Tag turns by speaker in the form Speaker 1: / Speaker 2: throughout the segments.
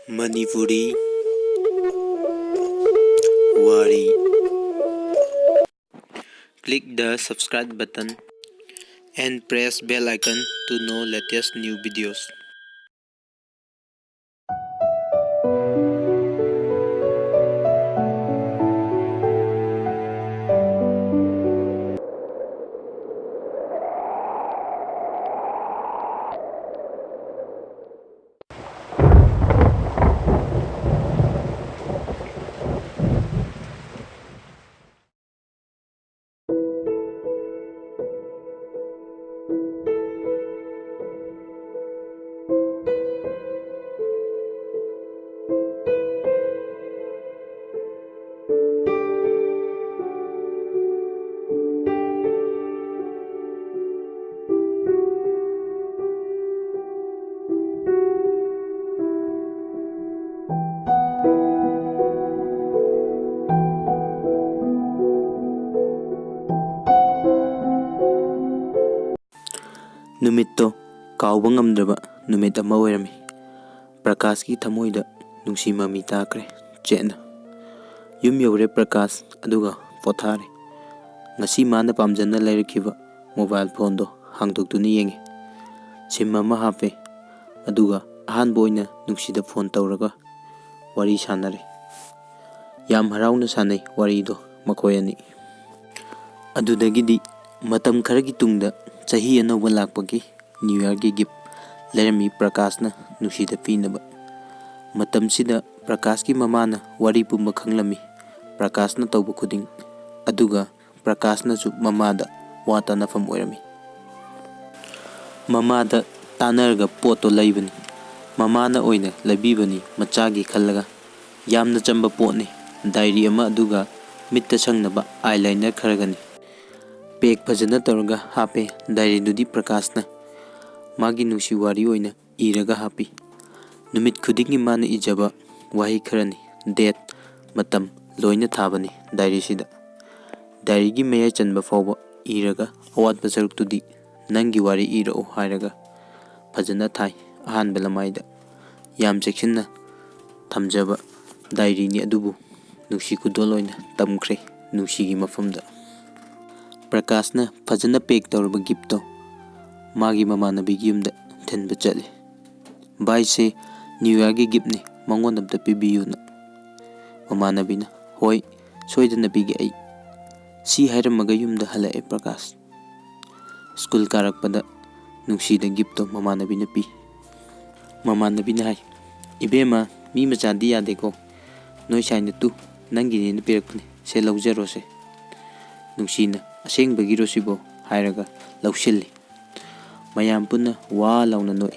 Speaker 1: Manipuri Wari. Click the subscribe button and press bell icon to know latest new videos. Numitto kaoba ngamdraba numit ama oirami. Prakash ki thamoida nungsi mami takre chena. Yum yore Prakash aduga pothare. Ngasi mana pamjana lairakiba mobile phone do hangdoktuni yenge. Sim ama hape aduga ahanba oina nungsida phone tawraga wari sanare. Yam harauna sanai wari do makoyani. Adudagidi matam kharagi tungda chahi anauba lakpagi New Year gi gift lerami Prakashna nungsida pinaba. Matamsida Prakash ki mamana wari pumba khanglami Prakashna tawba khuding aduga Prakashna su mamada wata nafam oirami. Mamada tanarga poto laibani. Mamana oina labibani machagi khallaga yamna chamba potni diary ama aduga mitta sangnaba eyeliner kharagani. Pek phajana tawraga hape diary dudi Prakashna magi nungsi wari oina iraga hapi. Numit khudingi mana ijaba wahi kharani date matam loina thabani diary sida. Diary gi meya chanba fawba iraga awatba saruk nangi wari irao hairaga phajana thai ahanba lamaida. Yam cheksinna thamjaba diary ni adubu nungsi khudol oina tamkhre nungsi gi mafamda. Prakashna phajana pek tawraba gift to magi mamanabi gi yumda thinba chali. Bai se New Year gi gift ni mangon amta pibiyuna. Mamanabina hoi soidana bigi ai si hairamaga yumda halae Prakash. School karakpada nungsida gift to mamanabina pi. Mamanabina hai ibema mi machadi yadeko noi saina tu nangi ni pirakpani se laujaro se. Nungsina asengbagi rosibo hairaga lausilli. Mayam punna wa launa noi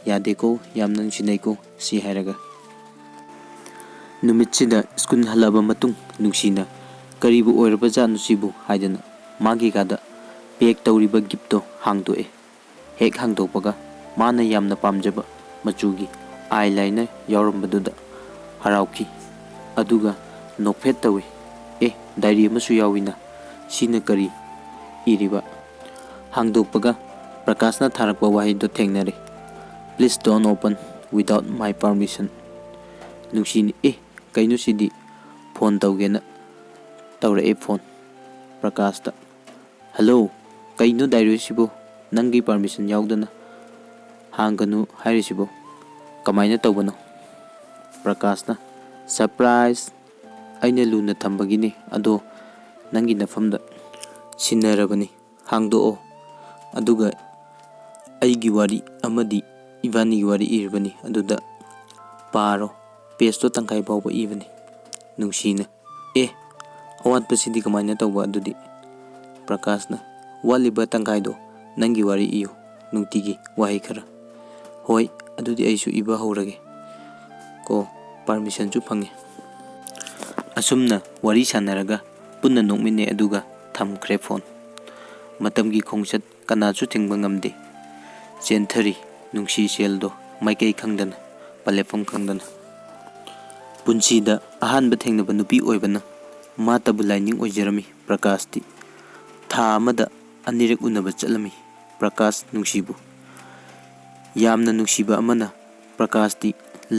Speaker 1: yadeko yam nungsineko si hairaga. Numitsida school halaba matung nungsina karibu oiraba janusibu haidana magi kada pek tawriba gift to hangdoe. Hek hangdokpaga mana yamna pamjaba machugi eyeliner yaurambadуда harauki aduga nokphet tawi diary amasu yawina sina kari iriba. Hangdokpaga Prakashna tharakpa wahi do thengnare. Please don't open without my permission. Nungsini kainu sidi phone tawgena tawra phone. Prakashta hello kainu diary sibo nangi permission yaudana hanganu hairisibo kamaina tawbano. Prakashna surprise aina luna thambagini ado nangi nafamda sinarabani hangdo aduga aigi wari amadi ibani gi wari iribani aduda paro page to tangkai bawba ibani. Nungsina awat pasidi kamaina tawba adudi. Prakashna waliba tangkai do nangi wari iyo nungtigi wahi khara. Hoi adudi aisu iba haurage ko permission ju phange. Asumna wari sanaraga punna nokmine aduga thamkhre phone. Matamgi khongchat kanachu thingba ngamde. Chenthari nungsi seldo maikei khangdana palefam khangdana. Punsida ahanba thengnaba nupi oibana matabu lining oijarami Prakashti. Tha amada anirek unaba chalami Prakash nungsibu. Yamna nungsiba amana Prakashti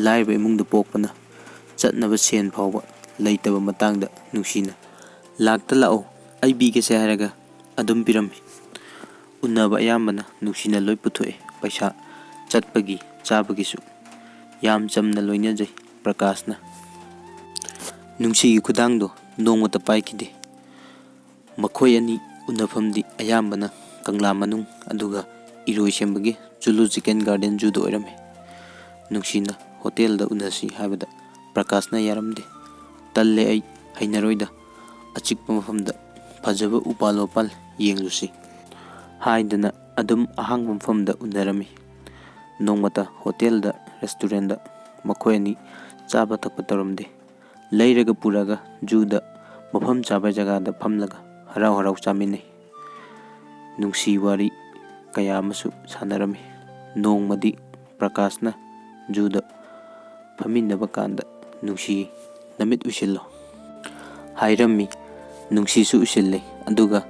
Speaker 1: ꯂꯥꯏꯔꯕ ꯏꯃꯨꯡꯗ ꯄꯣꯛꯄꯅ ꯆꯠꯅꯕ ꯁꯦꯟ ꯐꯥꯎꯕ ꯂꯩꯇꯕ ꯃꯇꯥꯡꯗ ꯅꯨꯡꯁꯤꯅ ꯂꯥꯛꯇ ꯂꯥꯛꯑꯣ ꯑꯩ ꯄꯤꯒꯦꯁꯦ ꯍꯥꯏꯔꯒ ꯑꯗꯨꯝ ꯄꯤꯔꯝꯃꯤ꯫ ꯎꯟꯅꯕ ꯑꯌꯥꯝꯕꯅ ꯅꯨꯡꯁꯤꯅ ꯂꯣꯏ ꯄꯨꯊꯣꯛꯑꯦ, ꯄꯩꯁꯥ ꯆꯠꯄꯒꯤ ꯆꯥꯕꯒꯤꯁꯨ ꯌꯥꯝ ꯆꯝꯅ ꯂꯣꯏꯅꯖꯩ꯫ ꯄ꯭ꯔꯀꯥꯁꯅ ꯅꯨꯡꯁꯤꯒꯤ ꯈꯨꯗꯥꯡꯗꯣ ꯅꯣꯡꯃꯇ ꯄꯥꯏꯈꯤꯗꯦ꯫ ꯃꯈꯣꯏ ꯑꯅꯤ ꯎꯅꯐꯝꯗꯤ ꯑꯌꯥꯝꯕꯅ ꯀꯪꯂꯥ ꯃꯅꯨꯡ ꯑꯗꯨꯒ ꯏꯔꯣꯏꯁꯦꯝꯕꯒꯤ ꯖꯨꯂꯣꯖꯤꯀꯦꯜ ꯒꯥꯔꯗꯦꯟ ꯖꯨꯗ ꯑꯣꯏꯔꯝꯃꯤ꯫ ꯅꯨꯡꯁꯤꯅ ꯍꯣꯇꯦꯜꯗ ꯎꯅꯁꯤ ꯍꯥꯏꯕꯗ ꯄ꯭ꯔꯀꯥꯁꯅ ꯌꯥꯔꯝꯗꯦ꯫ ꯇꯜꯂꯦ, ꯑꯩ ꯍꯩꯅꯔꯣꯏꯗ, ꯑꯆꯤꯛꯄ ꯃꯐꯝꯗ ꯐꯖꯕ ꯎꯄꯥꯜ ꯋꯥꯄꯥꯜ ꯌꯦꯡꯂꯨꯁꯤ ꯍꯥꯏꯗꯅ ꯑꯗꯨꯝ ꯑꯍꯥꯡꯕ ꯃꯐꯝꯗ ꯎꯅꯔꯝꯃꯤ꯫ ꯅꯣꯡꯃꯇ ꯍꯣꯇꯦꯜꯗ ꯔꯦꯁꯇꯨꯔꯦꯟꯗ ꯃꯈꯣꯏ ꯑꯅꯤ ꯆꯥꯕ ꯊꯛꯄ ꯇꯧꯔꯝꯗꯦ꯫ ꯂꯩꯔꯒ ꯄꯨꯔꯒ ꯖꯨꯗ ꯃꯐꯝ ꯆꯥꯕ ꯖꯒꯥꯗ ꯐꯝꯂꯒ ꯍꯔꯥꯎ ꯍꯔꯥꯎ ꯆꯥꯃꯤꯟꯅꯩ꯫ ꯅꯨꯡꯁꯤ ꯋꯥꯔꯤ ꯀꯌꯥ ꯑꯃꯁꯨ ꯁꯥꯟꯅꯔꯝꯃꯤ꯫ ꯅꯣꯡꯃꯗꯤ ꯄ꯭ꯔꯀꯥꯁꯅ ꯖꯨꯗ ꯐꯝꯃꯤꯟꯅꯕ ꯀꯥꯟꯗ ꯅꯨꯡꯁꯤ ꯅꯃꯤꯠ ꯎꯏꯁꯤꯜꯂꯣ ꯍꯥꯏꯔꯝꯃꯤ꯫ ꯅꯨꯡꯁꯤꯁꯨ ꯎꯏꯁꯤꯜꯂꯦ, ꯑꯗꯨꯒ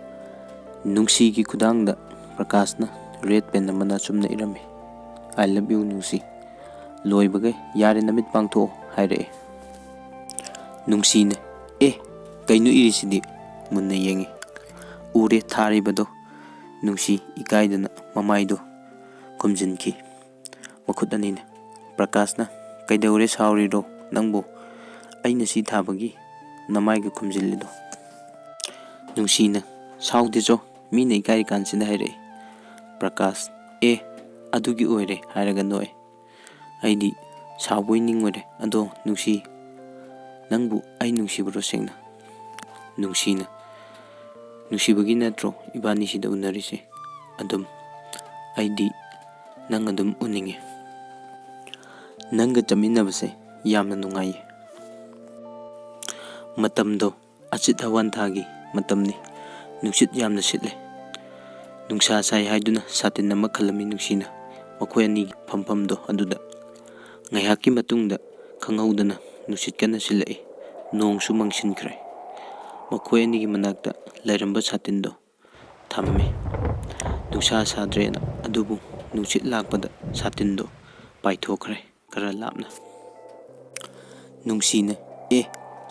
Speaker 1: ꯅꯨꯡꯁꯤꯒꯤ ꯈꯨꯗꯥꯡꯗ ꯄ꯭ꯔꯀꯥꯁꯅ ꯔꯦꯗ ꯄꯦꯟ ꯑꯃꯅ ꯆꯨꯝꯅ ꯏꯔꯝꯃꯤ, "ꯑꯥꯏ ꯂꯚ ꯌꯨ ꯅꯨꯡꯁꯤ"꯫ ꯂꯣꯏꯕꯒ "ꯌꯥꯔꯦ, ꯅꯃꯤꯠ ꯄꯥꯡꯊꯣꯛꯑꯣ" ꯍꯥꯏꯔꯛꯑꯦ꯫ ꯅꯨꯡꯁꯤꯅ ꯀꯩꯅꯣ ꯏꯔꯤꯁꯤꯗꯤ ꯃꯨꯟꯅ ꯌꯦꯡꯉꯤ꯫ ꯎꯔꯦ ꯊꯥꯔꯤꯕꯗꯣ꯫ ꯅꯨꯡꯁꯤ ꯏꯀꯥꯏꯗꯅ ꯃꯃꯥꯏꯗꯣ ꯈꯨꯝꯖꯤꯟꯈꯤ ꯃꯈꯨꯠ ꯑꯅꯤꯅ꯫ ꯄ꯭ꯔꯀꯥꯁꯅ "ꯀꯩꯗꯧꯔꯦ, ꯁꯥꯎꯔꯤꯔꯣ ꯅꯪꯕꯨ? ꯑꯩꯅ ꯁꯤ ꯊꯥꯕꯒꯤ ꯅꯃꯥꯏꯒ ꯈꯨꯝꯖꯤꯜꯂꯤꯗꯣ"꯫ ꯅꯨꯡꯁꯤꯅ "ꯁꯥꯎꯗꯦꯆꯣ, ꯃꯤꯅ ꯏꯀꯥꯏꯔꯤ ꯀꯥꯟꯁꯤꯗ" ꯍꯥꯏꯔꯛꯏ꯫ ꯄ꯭ꯔꯀꯥꯁ ꯑꯗꯨꯒꯤ ꯑꯣꯏꯔꯦ ꯍꯥꯏꯔꯒ ꯅꯣꯛꯑꯦ꯫ "ꯑꯩꯗꯤ ꯁꯥꯎꯕꯣꯏ ꯅꯤꯡꯉꯨꯔꯦ, ꯑꯗꯣ ꯅꯨꯡꯁꯤ, ꯅꯪꯕꯨ ꯑꯩ ꯅꯨꯡꯁꯤꯕꯔꯣ ꯁꯦꯡꯅ"꯫ ꯅꯨꯡꯁꯤꯅ "ꯅꯨꯡꯁꯤꯕꯒꯤ ꯅꯠꯇ꯭ꯔꯣ ꯏꯕꯥꯅꯤ ꯁꯤꯗ ꯎꯅꯔꯤꯁꯦ? ꯑꯗꯨꯝ ꯑꯩꯗꯤ ꯅꯪ ꯑꯗꯨꯝ ꯎꯅꯤꯡꯉꯦ꯫ ꯅꯪꯒ ꯆꯠꯃꯤꯟꯅꯕꯁꯦ ꯌꯥꯝꯅ ꯅꯨꯡꯉꯥꯏꯌꯦ"꯫ ꯃꯇꯝꯗꯣ ꯑꯆꯤꯠ ꯑꯋꯥꯟꯊꯥꯒꯤ ꯃꯇꯝꯅꯤ꯫ ꯅꯨꯡꯁꯤꯠ ꯌꯥꯝꯅ ꯁꯤꯠꯂꯦ꯫ ꯅꯨꯡꯁꯥ ꯁꯥꯏ ꯍꯥꯏꯗꯨꯅ ꯁꯥꯇꯤꯟ ꯑꯃ ꯈꯜꯂꯝꯃꯤ ꯅꯨꯡꯁꯤꯅ ꯃꯈꯣꯏ ꯑꯅꯤꯒꯤ ꯐꯝꯐꯝꯗꯣ ꯑꯗꯨꯗ꯫ ꯉꯥꯏꯍꯥꯛꯀꯤ ꯃꯇꯨꯡꯗ ꯈꯪꯍꯧꯗꯅ ꯅꯨꯡꯁꯤꯠ ꯀꯟꯅ ꯁꯤꯜꯂꯛꯏ꯫ ꯅꯣꯡꯁꯨ ꯃꯪꯁꯤꯟꯈ꯭ꯔꯦ꯫ ꯃꯈꯣꯏ ꯑꯅꯤꯒꯤ ꯃꯅꯥꯛꯇ ꯂꯩꯔꯝꯕ ꯁꯥꯇꯤꯟꯗꯣ ꯊꯝꯃꯤ ꯅꯨꯡꯁꯥ ꯁꯥꯗ꯭ꯔꯦꯅ, ꯑꯗꯨꯕꯨ ꯅꯨꯡꯁꯤꯠ ꯂꯥꯛꯄꯗ ꯁꯥꯇꯤꯟꯗꯣ ꯄꯥꯏꯊꯣꯛꯈ꯭ꯔꯦ ꯈꯔ ꯂꯥꯞꯅ꯫ ꯅꯨꯡꯁꯤꯅ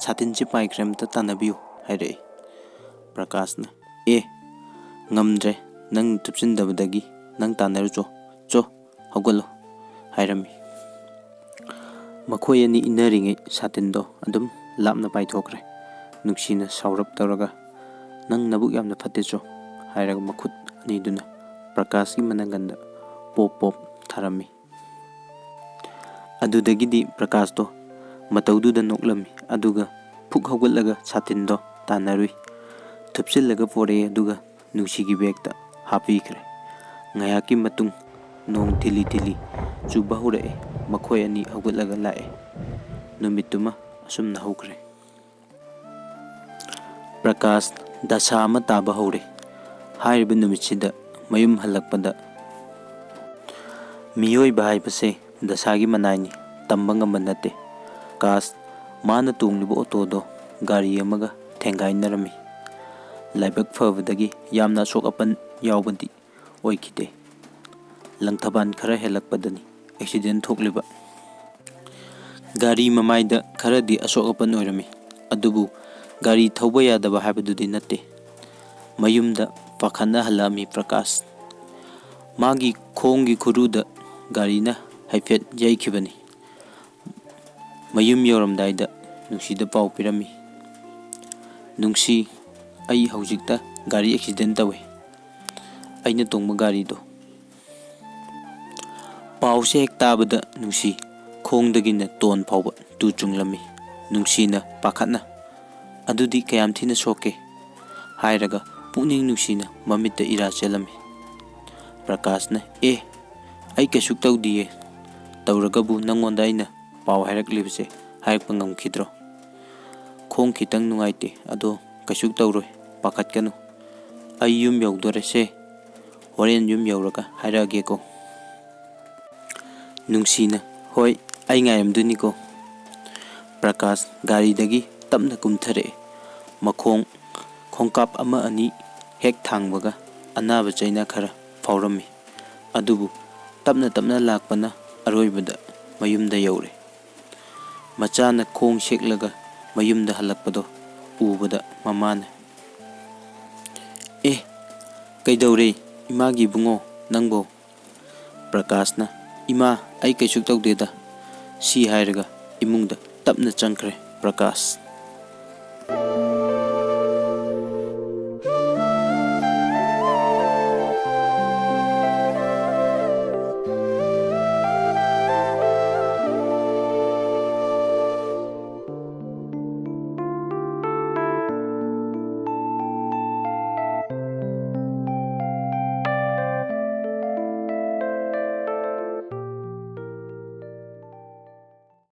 Speaker 1: ꯁꯥꯇꯤꯟꯁꯦ ꯄꯥꯏꯈ꯭ꯔꯦ, ꯑꯝꯇ ꯇꯥꯟꯅꯕꯤꯌꯨ ꯍꯥꯏꯔꯛꯏ꯫ ꯄ꯭ꯔꯀꯥꯁꯅ ꯉꯝꯗ꯭ꯔꯦ, ꯅꯪ ꯊꯨꯞꯆꯤꯟꯗꯕꯗꯒꯤ ꯅꯪ ꯇꯥꯟꯅꯔꯨꯆꯣ, ꯍꯧꯒꯠꯂꯣ ꯍꯥꯏꯔꯝꯃꯤ꯫ ꯃꯈꯣꯏ ꯑꯅꯤ ꯏꯟꯅꯔꯤꯉꯩ ꯁꯥꯇꯤꯟꯗꯣ ꯑꯗꯨꯝ ꯂꯥꯞꯅ ꯄꯥꯏꯊꯣꯛꯈ꯭ꯔꯦ꯫ ꯅꯨꯡꯁꯤꯅ ꯁꯥꯎꯔꯞ ꯇꯧꯔꯒ "ꯅꯪ ꯅꯕꯨꯛ ꯌꯥꯝꯅ ꯐꯠꯇꯦꯆꯣ" ꯍꯥꯏꯔꯒ ꯃꯈꯨꯠ ꯑꯅꯤꯗꯨꯅ ꯄ꯭ꯔꯀꯥꯁꯀꯤ ꯃꯅꯒꯟꯗ ꯄꯣꯞ ꯄꯣꯞ ꯊꯥꯔꯝꯃꯤ꯫ ꯑꯗꯨꯗꯒꯤꯗꯤ ꯄ꯭ꯔꯀꯥꯁꯇꯣ ꯃꯇꯧꯗꯨꯗ ꯅꯣꯛꯂꯝꯃꯤ, ꯑꯗꯨꯒ ꯐꯨꯛ ꯍꯧꯒꯠꯂꯒ ꯁꯥꯇꯤꯟꯗꯣ ꯇꯥꯟꯅꯔꯨꯏ, ꯊꯨꯞꯆꯤꯜꯂꯒ ꯄꯣꯔꯛꯑꯦ, ꯑꯗꯨꯒ ꯅꯨꯡꯁꯤꯒꯤ ꯕꯦꯒꯇ ꯍꯥꯞꯄꯤꯈ꯭ꯔꯦ꯫ ꯉꯥꯏꯍꯥꯛꯀꯤ ꯃꯇꯨꯡ ꯅꯣꯡ ꯊꯤꯂꯤ ꯊꯤꯂꯤ ꯆꯨꯕ ꯍꯧꯔꯛꯑꯦ꯫ ꯃꯈꯣꯏ ꯑꯅꯤ ꯍꯧꯒꯠꯂꯒ ꯂꯥꯛꯑꯦ꯫ ꯅꯨꯃꯤꯠꯇꯨꯃ ꯑꯁꯨꯝꯅ ꯍꯧꯈ꯭ꯔꯦ꯫ ꯄ꯭ꯔꯀꯥꯁ ꯗꯁꯥ ꯑꯃ ꯇꯥꯕ ꯍꯧꯔꯦ꯫ ꯍꯥꯏꯔꯤꯕ ꯅꯨꯃꯤꯠꯁꯤꯗ ꯃꯌꯨꯝ ꯍꯜꯂꯛꯄꯗ ꯃꯤꯑꯣꯏꯕ ꯍꯥꯏꯕꯁꯦ ꯗꯁꯥꯒꯤ ꯃꯅꯥꯏꯅꯤ, ꯇꯝꯕ ꯉꯝꯕ ꯅꯠꯇꯦ꯫ ꯃꯥꯅ ꯇꯣꯡꯂꯤꯕ ꯑꯣꯇꯣꯗꯣ ꯒꯥꯔꯤ ꯑꯃꯒ ꯊꯦꯡꯒꯥꯏꯅꯔꯝꯃꯤ꯫ ꯂꯥꯏꯕꯛ ꯐꯕꯗꯒꯤ ꯌꯥꯝꯅ ꯑꯁꯣꯛ ꯑꯄꯟ ꯌꯥꯎꯕꯗꯤ ꯑꯣꯏꯈꯤꯗꯦ꯫ ꯂꯪꯊꯕꯥꯜ ꯈꯔ ꯍꯦꯜꯂꯛꯄꯗꯅꯤ ꯑꯦꯛꯁꯤꯗꯦꯟ ꯊꯣꯛꯂꯤꯕ꯫ ꯒꯥꯔꯤ ꯃꯃꯥꯏꯗ ꯈꯔꯗꯤ ꯑꯁꯣꯛ ꯑꯄꯟ ꯑꯣꯏꯔꯝꯃꯤ, ꯑꯗꯨꯕꯨ ꯒꯥꯔꯤ ꯊꯧꯕ ꯌꯥꯗꯕ ꯍꯥꯏꯕꯗꯨꯗꯤ ꯅꯠꯇꯦ꯫ ꯃꯌꯨꯝꯗ ꯄꯥꯈꯠꯅ ꯍꯜꯂꯛꯑꯝꯃꯤ ꯄ꯭ꯔꯀꯥꯁ꯫ ꯃꯥꯒꯤ ꯈꯣꯡꯒꯤ ꯈꯨꯔꯨꯗ ꯒꯥꯔꯤꯅ ꯍꯥꯏꯐꯦꯠ ꯌꯩꯈꯤꯕꯅꯤ꯫ ꯃꯌꯨꯝ ꯌꯧꯔꯝꯗꯥꯏꯗ ꯅꯨꯡꯁꯤꯗ ꯄꯥꯎ ꯄꯤꯔꯝꯃꯤ, "ꯅꯨꯡꯁꯤ, ꯑꯩ ꯍꯧꯖꯤꯛꯇ ꯒꯥꯔꯤ ꯑꯦꯛꯁꯤꯗꯦꯟ ꯇꯧꯋꯦ, ꯑꯩꯅ ꯇꯣꯡꯕ ꯒꯥꯔꯤꯗꯣ"꯫ ꯄꯥꯎꯁꯦ ꯍꯦꯛ ꯇꯥꯕꯗ ꯅꯨꯡꯁꯤ ꯈꯣꯡꯗꯒꯤꯅ ꯇꯣꯟ ꯐꯥꯎꯕ ꯇꯨ ꯆꯨꯡꯂꯝꯃꯤ꯫ ꯅꯨꯡꯁꯤꯅ ꯄꯥꯈꯠꯅ "ꯑꯗꯨꯗꯤ ꯀꯌꯥꯝ ꯊꯤꯅ ꯁꯣꯛꯀꯦ" ꯍꯥꯏꯔꯒ ꯄꯨꯛꯅꯤꯡ ꯅꯨꯡꯁꯤꯅ ꯃꯃꯤꯠꯇ ꯏꯔꯥ ꯆꯦꯜꯂꯝꯃꯤ꯫ ꯄ꯭ꯔꯀꯥꯁꯅ "ꯑꯩ ꯀꯩꯁꯨ ꯇꯧꯗꯤꯌꯦ, ꯇꯧꯔꯒꯕꯨ ꯅꯪꯉꯣꯟꯗ ꯑꯩꯅ ꯄꯥꯎ ꯍꯥꯏꯔꯛꯂꯤꯕꯁꯦ ꯍꯥꯏꯔꯛꯄ ꯉꯝꯈꯤꯗ꯭ꯔꯣ? ꯈꯣꯡ ꯈꯤꯇꯪ ꯅꯨꯡꯉꯥꯏꯇꯦ, ꯑꯗꯣ ꯀꯩꯁꯨ ꯇꯧꯔꯣꯏ, ꯄꯥꯈꯠꯀꯅꯨ, ꯑꯩ ꯌꯨꯝ ꯌꯧꯗꯣꯔꯦꯁꯦ, ꯍꯣꯔꯦꯟ ꯌꯨꯝ ꯌꯧꯔꯒ ꯍꯥꯏꯔꯛꯑꯒꯦꯀꯣ"꯫ ꯅꯨꯡꯁꯤꯅ "ꯍꯣꯏ, ꯑꯩ ꯉꯥꯏꯔꯝꯗꯣꯏꯅꯤꯀꯣ"꯫ ꯄ꯭ꯔꯀꯥꯁ ꯒꯥꯔꯤꯗꯒꯤ ꯇꯞꯅ ꯀꯨꯝꯊꯔꯛꯑꯦ꯫ ꯈꯣꯡꯀꯥꯞ ꯑꯃ ꯑꯅꯤ ꯍꯦꯛ ꯊꯥꯡꯕꯒ ꯑꯅꯥꯕ ꯆꯩꯅꯥ ꯈꯔ ꯐꯥꯎꯔꯝꯃꯤ, ꯑꯗꯨꯕꯨ ꯇꯞꯅ ꯇꯞꯅ ꯂꯥꯛꯄꯅ ꯑꯔꯣꯏꯕꯗ ꯃꯌꯨꯝꯗ ꯌꯧꯔꯦ꯫ Machana khong sheklaga mayumda halakpado ubada mamana kaidore imagi bungo nangbo. Prakashna ima ai kaisuk tawdeda si hairaga imungda tapna changkre. Prakash